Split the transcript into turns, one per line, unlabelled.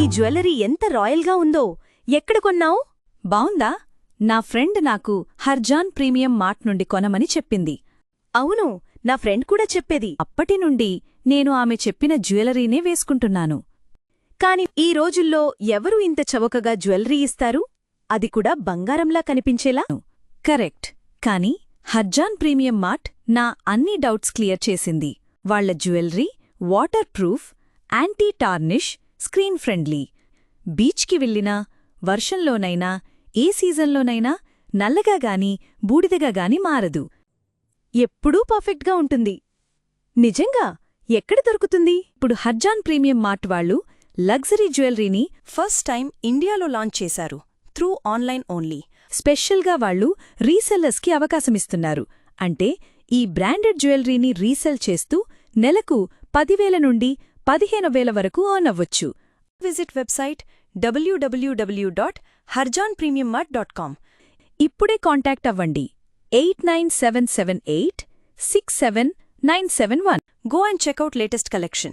నీ జ్యువెలరీ ఎంత రాయల్గా ఉందో. ఎక్కడ కొన్నావ్?
బావుందా? నా ఫ్రెండ్ నాకు హర్జాన్ ప్రీమియం మార్ట్ నుండి కొనమని చెప్పింది.
అవును, నా ఫ్రెండ్ కూడా చెప్పేది.
అప్పటినుండి నేను ఆమె చెప్పిన జ్యువెలరీనే వేసుకుంటున్నాను.
కాని ఈ రోజుల్లో ఎవరు ఇంత చవకగా జ్యువెలరీ ఇస్తారు? అది కూడా బంగారంలా కనిపించేలా?
కరెక్ట్. కాని హర్జాన్ ప్రీమియం మార్ట్ నా అన్ని డౌట్స్ క్లియర్ చేసింది. వాళ్ల jewellery water proof, anti tarnish, screen friendly. బీచ్కి వెళ్ళినా, వర్షంలోనైనా, ఏ సీజన్లోనైనా నల్లగా గాని బూడిదగా గాని మారదు.
ఎప్పుడూ పర్ఫెక్ట్గా ఉంటుంది. నిజంగా? ఎక్కడ దొరుకుతుంది?
ఇప్పుడు హర్జాన్ ప్రీమియం మార్ట్ వాళ్ళు లగ్జరీ జ్యువెలరీని ఫస్ట్ టైం ఇండియాలో లాంచ్ చేశారు. Through online only. స్పెషల్గా వాళ్లు రీసెల్లర్స్కి అవకాశమిస్తున్నారు. అంటే ఈ బ్రాండెడ్ జ్యువెలరీని రీసెల్ చేస్తూ నెలకు 10,000 నుండి 15,000 వరకు ఎర్న్ అవ్వొచ్చు. Visit website www.harjanpremiummart.com. ఇప్పుడే కాంటాక్ట్ అవ్వండి. 89778 67971. Go and check out latest collection.